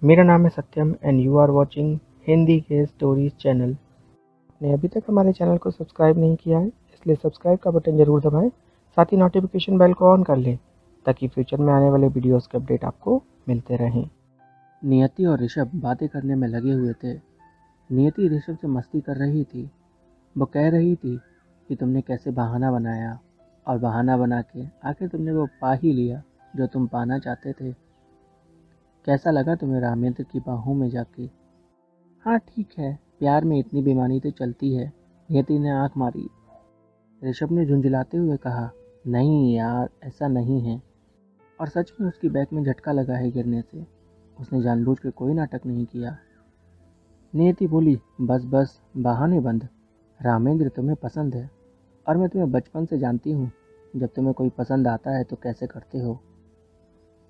मेरा नाम है Satyam and you are watching Hindi के स्टोरीज चैनल। आपने अभी तक हमारे चैनल को सब्सक्राइब नहीं किया है, इसलिए सब्सक्राइब का बटन ज़रूर दबाएं। साथ ही नोटिफिकेशन बेल को ऑन कर लें ताकि फ्यूचर में आने वाले वीडियोस के अपडेट आपको मिलते रहें। नियति और ऋषभ बातें करने में लगे हुए थे। नियति ऋषभ से मस्ती कर रही थी। वो कह रही थी कि तुमने कैसे बहाना बनाया और बहाना बना के आखिर तुमने वो पा ही लिया जो तुम पाना चाहते थे। कैसा लगा तुम्हें रामेंद्र की बाहों में जाके? हाँ ठीक है, प्यार में इतनी बेईमानी तो चलती है। नियति ने आंख मारी। ऋषभ ने झुंझलाते हुए कहा, नहीं यार, ऐसा नहीं है। और सच में उसकी बैक में झटका लगा है गिरने से। उसने जानबूझ के कोई नाटक नहीं किया। नियति बोली, बस बस बहाने बंद। रामेंद्र तुम्हें पसंद है और मैं तुम्हें बचपन से जानती हूँ। जब तुम्हें कोई पसंद आता है तो कैसे करते हो।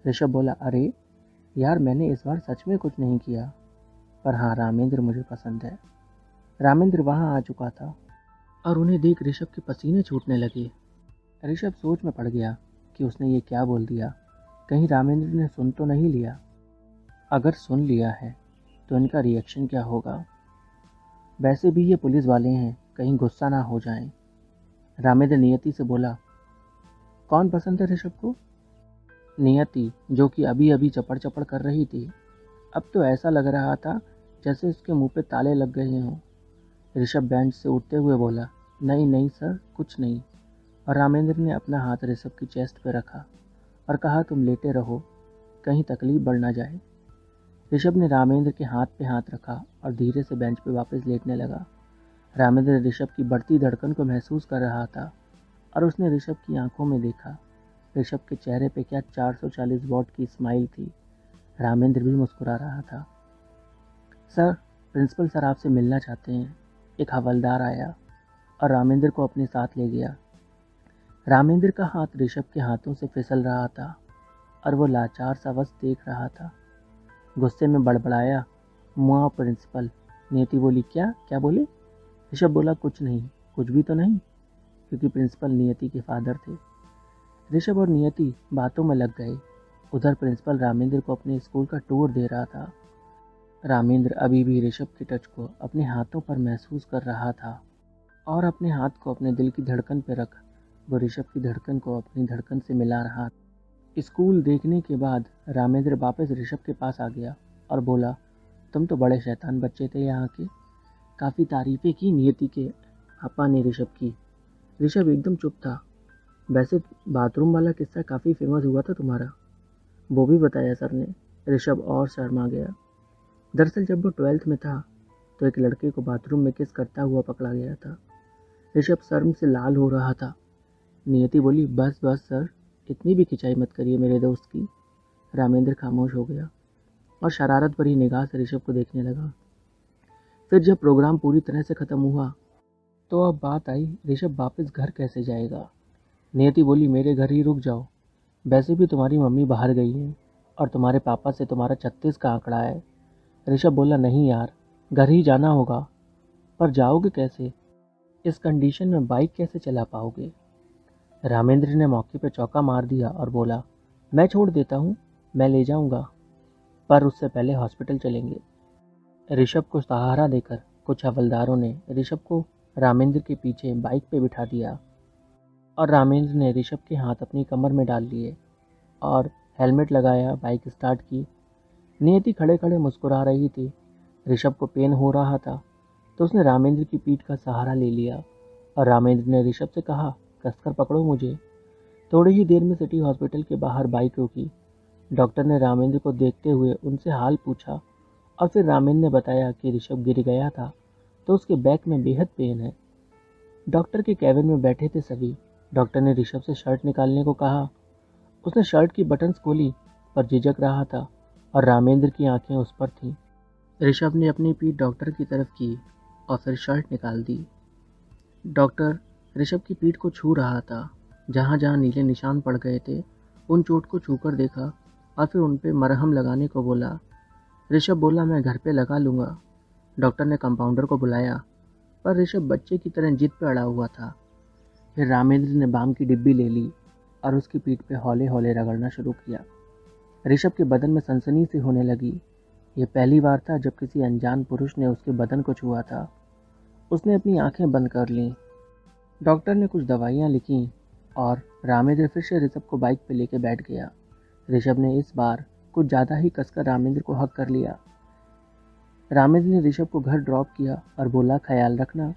ऋषभ बोला, अरे यार, मैंने इस बार सच में कुछ नहीं किया, पर हाँ, रामेंद्र मुझे पसंद है। रामेंद्र वहाँ आ चुका था और उन्हें देख ऋषभ के पसीने छूटने लगे। ऋषभ सोच में पड़ गया कि उसने ये क्या बोल दिया। कहीं रामेंद्र ने सुन तो नहीं लिया। अगर सुन लिया है तो इनका रिएक्शन क्या होगा। वैसे भी ये पुलिस वाले हैं, कहीं गुस्सा ना हो जाएं। रामेंद्र नियति से बोला, कौन पसंद है ऋषभ को? नियति, जो कि अभी अभी चपड़ चपड़ कर रही थी, अब तो ऐसा लग रहा था जैसे उसके मुंह पे ताले लग गए हों। ऋषभ बेंच से उठते हुए बोला, नहीं नहीं सर, कुछ नहीं। और रामेंद्र ने अपना हाथ ऋषभ की चेस्ट पे रखा और कहा, तुम लेटे रहो, कहीं तकलीफ बढ़ ना जाए। ऋषभ ने रामेंद्र के हाथ पे हाथ रखा और धीरे से बेंच पे वापस लेटने लगा। रामेंद्र ऋषभ की बढ़ती धड़कन को महसूस कर रहा था और उसने ऋषभ की आंखों में देखा। ऋषभ के चेहरे पे क्या 440 वॉट की स्माइल थी। रामेंद्र भी मुस्कुरा रहा था। सर, प्रिंसिपल सर आपसे मिलना चाहते हैं। एक हवलदार आया और रामेंद्र को अपने साथ ले गया। रामेंद्र का हाथ ऋषभ के हाथों से फिसल रहा था और वो लाचार सा बस देख रहा था। गुस्से में बड़बड़ाया, मुआ प्रिंसिपल। नियति बोली, क्या क्या बोले? ऋषभ बोला, कुछ नहीं, कुछ भी तो नहीं, क्योंकि प्रिंसिपल नियति के फादर थे। ऋषभ और नियति बातों में लग गए। उधर प्रिंसिपल रामेंद्र को अपने स्कूल का टूर दे रहा था। रामेंद्र अभी भी ऋषभ के टच को अपने हाथों पर महसूस कर रहा था और अपने हाथ को अपने दिल की धड़कन पर रख वो ऋषभ की धड़कन को अपनी धड़कन से मिला रहा था। स्कूल देखने के बाद रामेंद्र वापस ऋषभ के पास आ गया और बोला, तुम तो बड़े शैतान बच्चे थे यहाँ के। काफ़ी तारीफें की नियति के पापा ने ऋषभ की। ऋषभ एकदम चुप था। वैसे बाथरूम वाला किस्सा काफ़ी फेमस हुआ था तुम्हारा, वो भी बताया सर ने। ऋषभ और शर्मा गया। दरअसल जब वो 12th में था तो एक लड़के को बाथरूम में किस करता हुआ पकड़ा गया था। ऋषभ शर्म से लाल हो रहा था। नियति बोली, बस बस सर, इतनी भी खिंचाई मत करिए मेरे दोस्त की। रामेंद्र खामोश हो गया और शरारत भरी निगाह से ऋषभ को देखने लगा। फिर जब प्रोग्राम पूरी तरह से ख़त्म हुआ तो अब बात आई, ऋषभ वापस घर कैसे जाएगा। नियति बोली, मेरे घर ही रुक जाओ। वैसे भी तुम्हारी मम्मी बाहर गई है और तुम्हारे पापा से तुम्हारा 36 का आंकड़ा है। ऋषभ बोला, नहीं यार, घर ही जाना होगा। पर जाओगे कैसे? इस कंडीशन में बाइक कैसे चला पाओगे? रामेंद्र ने मौके पर चौका मार दिया और बोला, मैं छोड़ देता हूँ, मैं ले जाऊँगा, पर उससे पहले हॉस्पिटल चलेंगे। ऋषभ को सहारा देकर कुछ हवलदारों ने ऋषभ को रामेंद्र के पीछे बाइक पे बिठा दिया और रामेंद्र ने ऋषभ के हाथ अपनी कमर में डाल लिए और हेलमेट लगाया, बाइक स्टार्ट की। नियति खड़े खड़े मुस्कुरा रही थी। ऋषभ को पेन हो रहा था तो उसने रामेंद्र की पीठ का सहारा ले लिया और रामेंद्र ने ऋषभ से कहा, कसकर पकड़ो मुझे। थोड़ी ही देर में सिटी हॉस्पिटल के बाहर बाइक रुकी। डॉक्टर ने रामेंद्र को देखते हुए उनसे हाल पूछा और फिर रामेंद्र ने बताया कि ऋषभ गिर गया था तो उसके बैक में बेहद पेन है। डॉक्टर के कैबिन में बैठे थे सभी। डॉक्टर ने ऋषभ से शर्ट निकालने को कहा। उसने शर्ट की बटन्स खोली पर झिझक रहा था और रामेंद्र की आंखें उस पर थीं। ऋषभ ने अपनी पीठ डॉक्टर की तरफ की और फिर शर्ट निकाल दी। डॉक्टर ऋषभ की पीठ को छू रहा था। जहाँ जहाँ नीले निशान पड़ गए थे उन चोट को छूकर देखा और फिर उन पे मरहम लगाने को बोला। ऋषभ बोला, मैं घर पे लगा लूँगा। डॉक्टर ने कंपाउंडर को बुलाया पर ऋषभ बच्चे की तरह जिद पे अड़ा हुआ था। फिर रामेंद्र ने बाम की डिब्बी ले ली और उसकी पीठ पे हौले हौले रगड़ना शुरू किया। ऋषभ के बदन में सनसनी सी होने लगी। यह पहली बार था जब किसी अनजान पुरुष ने उसके बदन को छुआ था। उसने अपनी आंखें बंद कर लीं। डॉक्टर ने कुछ दवाइयाँ लिखीं और रामेंद्र फिर से ऋषभ को बाइक पे लेके बैठ गया। ऋषभ ने इस बार कुछ ज़्यादा ही कसकर रामेंद्र को हक कर लिया। रामेंद्र ने ऋषभ को घर ड्रॉप किया और बोला, ख्याल रखना।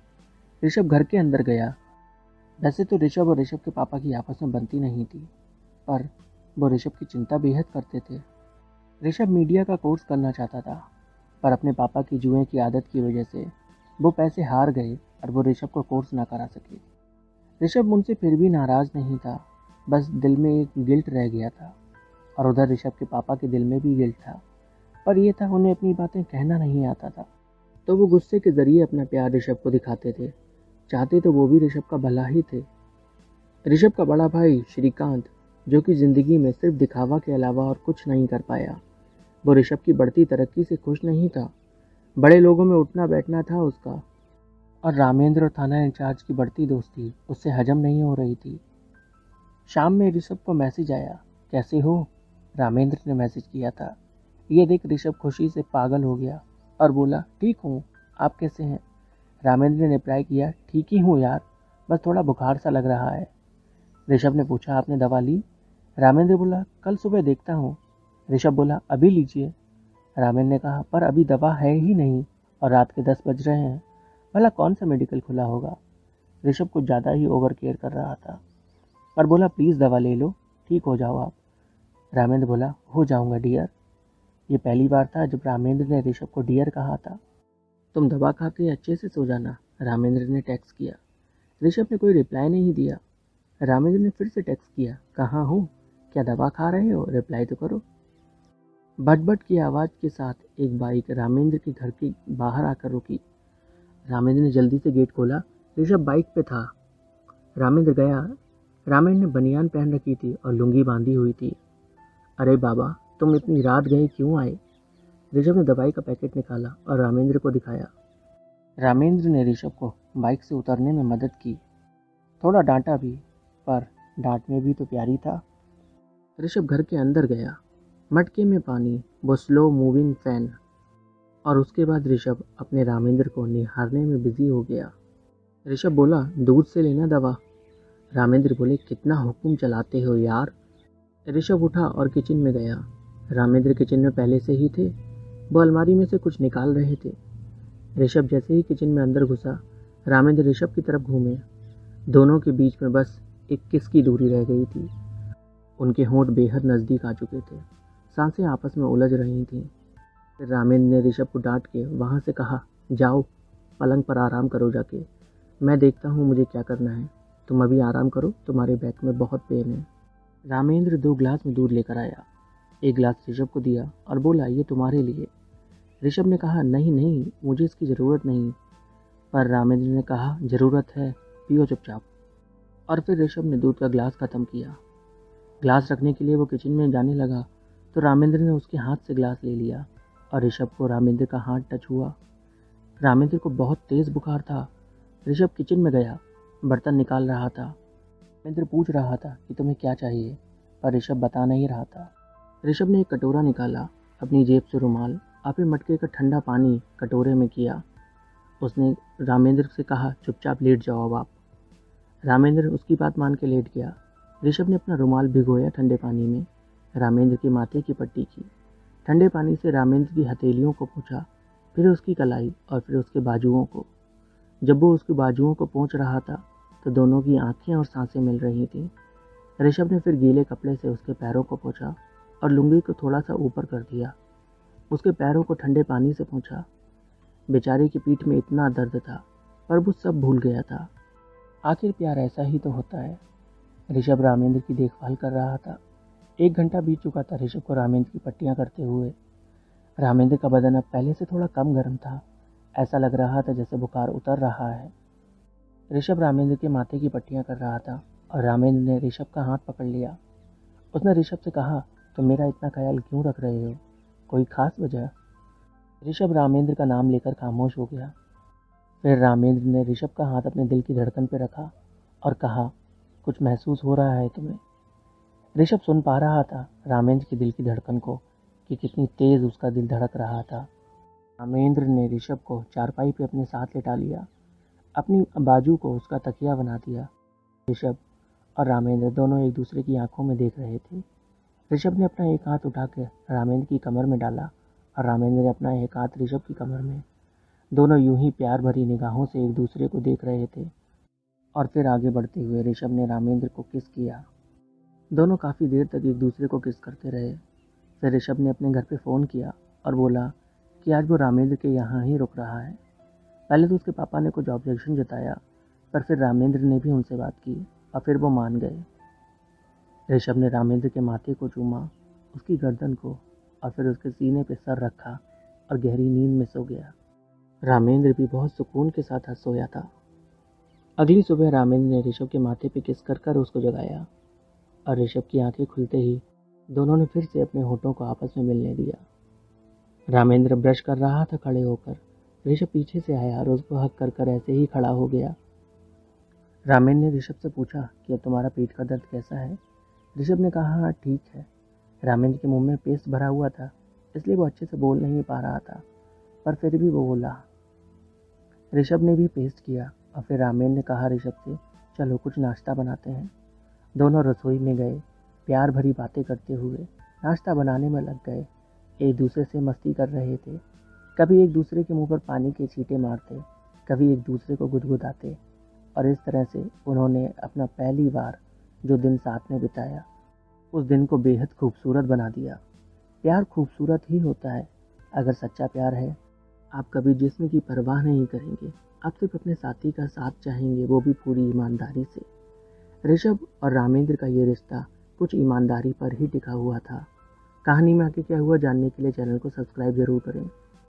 ऋषभ घर के अंदर गया। वैसे तो ऋषभ और ऋषभ के पापा की आपस में बनती नहीं थी, पर वो ऋषभ की चिंता बेहद करते थे। ऋषभ मीडिया का कोर्स करना चाहता था, पर अपने पापा की जुए की आदत की वजह से वो पैसे हार गए और वो ऋषभ को कोर्स ना करा सके। ऋषभ उनसे फिर भी नाराज़ नहीं था, बस दिल में एक गिल्ट रह गया था और उधर ऋषभ के पापा के दिल में भी गिल्ट था, पर यह था उन्हें अपनी बातें कहना नहीं आता था। तो वो गुस्से के ज़रिए अपना प्यार ऋषभ को दिखाते थे। चाहते तो वो भी ऋषभ का भला ही थे। ऋषभ का बड़ा भाई श्रीकांत, जो कि ज़िंदगी में सिर्फ दिखावा के अलावा और कुछ नहीं कर पाया, वो ऋषभ की बढ़ती तरक्की से खुश नहीं था। बड़े लोगों में उठना बैठना था उसका, और रामेंद्र और थाना इंचार्ज की बढ़ती दोस्ती उससे हजम नहीं हो रही थी। शाम में ऋषभ को मैसेज आया, कैसे हो? रामेंद्र ने मैसेज किया था। ये देख ऋषभ खुशी से पागल हो गया और बोला, ठीक हूँ, आप कैसे हैं? रामेंद्र ने रिप्लाई किया, ठीक ही हूँ यार, बस थोड़ा बुखार सा लग रहा है। ऋषभ ने पूछा, आपने दवा ली? रामेंद्र बोला, कल सुबह देखता हूँ। ऋषभ बोला, अभी लीजिए। रामेंद्र ने कहा, पर अभी दवा है ही नहीं और रात के 10 बज रहे हैं, भला कौन सा मेडिकल खुला होगा? ऋषभ कुछ ज़्यादा ही ओवर केयर कर रहा था, पर बोला, प्लीज़ दवा ले लो, ठीक हो जाओ आप। रामेंद्र बोला, हो जाऊंगा डियर। ये पहली बार था जब रामेंद्र ने ऋषभ को डियर कहा था। तुम दवा खा के अच्छे से सो जाना, रामेंद्र ने टेक्स्ट किया। ऋषभ ने कोई रिप्लाई नहीं दिया। रामेंद्र ने फिर से टेक्स्ट किया, कहाँ हो? क्या दवा खा रहे हो? रिप्लाई तो करो। बट की आवाज़ के साथ एक बाइक रामेंद्र के घर के बाहर आकर रुकी। रामेंद्र ने जल्दी से गेट खोला। ऋषभ बाइक पे था। रामेंद्र गया। रामेंद्र ने बनियान पहन रखी थी और लुंगी बांधी हुई थी। अरे बाबा, तुम इतनी रात गए क्यों आए? ऋषभ ने दवाई का पैकेट निकाला और रामेंद्र को दिखाया। रामेंद्र ने ऋषभ को बाइक से उतरने में मदद की, थोड़ा डांटा भी, पर डांट में भी तो प्यारी था। ऋषभ घर के अंदर गया। मटके में पानी, वो स्लो मूविंग फैन, और उसके बाद ऋषभ अपने रामेंद्र को निहारने में बिजी हो गया। ऋषभ बोला, दूध से लेना दवा। रामेंद्र बोले, कितना हुक्म चलाते हो यार। ऋषभ उठा और किचन में गया। रामेंद्र किचन में पहले से ही थे। वो अलमारी में से कुछ निकाल रहे थे। ऋषभ जैसे ही किचन में अंदर घुसा, रामेंद्र ऋषभ की तरफ घूमे। दोनों के बीच में बस एक किस की दूरी रह गई थी। उनके होंठ बेहद नज़दीक आ चुके थे। सांसें आपस में उलझ रही थीं। फिर रामेंद्र ने ऋषभ को डांट के वहाँ से कहा, जाओ पलंग पर आराम करो जाके, मैं देखता हूँ मुझे क्या करना है। तुम अभी आराम करो, तुम्हारे बैक में बहुत पेन है। रामेंद्र 2 गिलास में दूध लेकर आया। एक गिलास ऋषभ को दिया और बोला, ये तुम्हारे लिए। ऋषभ ने कहा, नहीं नहीं, मुझे इसकी ज़रूरत नहीं। पर रामेंद्र ने कहा, ज़रूरत है, पियो चुपचाप। और फिर ऋषभ ने दूध का गिलास ख़त्म किया। गिलास रखने के लिए वो किचन में जाने लगा तो रामेंद्र ने उसके हाथ से गिलास ले लिया और ऋषभ को रामेंद्र का हाथ टच हुआ। रामेंद्र को बहुत तेज़ बुखार था। ऋषभ किचन में गया, बर्तन निकाल रहा था। रामेंद्र पूछ रहा था कि तुम्हें क्या चाहिए, पर ऋषभ बता नहीं रहा था। ऋषभ ने एक कटोरा निकाला, अपनी जेब से रुमाल और फिर मटके का ठंडा पानी कटोरे में किया। उसने रामेंद्र से कहा, चुपचाप लेट जाओ अब आप। रामेंद्र उसकी बात मान के लेट गया। ऋषभ ने अपना रुमाल भिगोया ठंडे पानी में, रामेंद्र के माथे की पट्टी की। ठंडे पानी से रामेंद्र की हथेलियों को पोंछा, फिर उसकी कलाई और फिर उसके बाजुओं को। जब वो उसके बाजुओं को पोंछ रहा था तो दोनों की आंखें और सांसें मिल रही थीं। ऋषभ ने फिर गीले कपड़े से उसके पैरों को पोंछा और लुंगी को थोड़ा सा ऊपर कर दिया। उसके पैरों को ठंडे पानी से पोंछा। बेचारे की पीठ में इतना दर्द था, पर वो सब भूल गया था। आखिर प्यार ऐसा ही तो होता है। ऋषभ रामेंद्र की देखभाल कर रहा था। 1 घंटा बीत चुका था ऋषभ को रामेंद्र की पट्टियां करते हुए। रामेंद्र का बदन अब पहले से थोड़ा कम गर्म था। ऐसा लग रहा था जैसे बुखार उतर रहा है। ऋषभ रामेंद्र के माथे की पट्टियां कर रहा था और रामेंद्र ने ऋषभ का हाथ पकड़ लिया। उसने ऋषभ से कहा, तुम मेरा इतना ख्याल क्यों रख रहे हो? कोई खास वजह? ऋषभ रामेंद्र का नाम लेकर खामोश हो गया। फिर रामेंद्र ने ऋषभ का हाथ अपने दिल की धड़कन पर रखा और कहा, कुछ महसूस हो रहा है तुम्हें? ऋषभ सुन पा रहा था रामेंद्र की दिल की धड़कन को कि कितनी तेज उसका दिल धड़क रहा था। रामेंद्र ने ऋषभ को चारपाई पे अपने साथ लेटा लिया, अपनी बाजू को उसका तकिया बना दिया। ऋषभ और रामेंद्र दोनों एक दूसरे की आंखों में देख रहे थे। ऋषभ ने अपना एक हाथ उठाकर रामेंद्र की कमर में डाला और रामेंद्र ने अपना एक हाथ ऋषभ की कमर में। दोनों यूं ही प्यार भरी निगाहों से एक दूसरे को देख रहे थे। और फिर आगे बढ़ते हुए ऋषभ ने रामेंद्र को किस किया। दोनों काफ़ी देर तक एक दूसरे को किस करते रहे। फिर ऋषभ ने अपने घर पे फ़ोन किया और बोला कि आज वो रामेंद्र के यहाँ ही रुक रहा है। पहले तो उसके पापा ने कुछ ऑब्जेक्शन जताया, पर फिर रामेंद्र ने भी उनसे बात की और फिर वो मान गए। ऋषभ ने रामेंद्र के माथे को चूमा, उसकी गर्दन को, और फिर उसके सीने पे सर रखा और गहरी नींद में सो गया। रामेंद्र भी बहुत सुकून के साथ सोया था। अगली सुबह रामेंद्र ने ऋषभ के माथे पे किस कर कर उसको जगाया और ऋषभ की आंखें खुलते ही दोनों ने फिर से अपने होठों को आपस में मिलने दिया। रामेंद्र ब्रश कर रहा था खड़े होकर। ऋषभ पीछे से आया और उसको हक कर कर ऐसे ही खड़ा हो गया। रामेंद्र ने ऋषभ से पूछा कि अब तुम्हारा पेट का दर्द कैसा है। ऋषभ ने कहा हाँ ठीक है। रामेंद्र के मुंह में पेस्ट भरा हुआ था, इसलिए वो अच्छे से बोल नहीं पा रहा था, पर फिर भी वो बोला। ऋषभ ने भी पेस्ट किया और फिर रामेंद्र ने कहा ऋषभ से, चलो कुछ नाश्ता बनाते हैं। दोनों रसोई में गए, प्यार भरी बातें करते हुए नाश्ता बनाने में लग गए। एक दूसरे से मस्ती कर रहे थे। कभी एक दूसरे के मुंह पर पानी के छींटे मारते, कभी एक दूसरे को गुदगुदाते, और इस तरह से उन्होंने अपना पहली बार जो दिन साथ में बिताया, उस दिन को बेहद खूबसूरत बना दिया। प्यार खूबसूरत ही होता है अगर सच्चा प्यार है। आप कभी जिस्म की परवाह नहीं करेंगे, आप सिर्फ अपने साथी का साथ चाहेंगे, वो भी पूरी ईमानदारी से। ऋषभ और रामेंद्र का ये रिश्ता कुछ ईमानदारी पर ही टिका हुआ था। कहानी में आगे क्या हुआ जानने के लिए चैनल को सब्सक्राइब जरूर करें।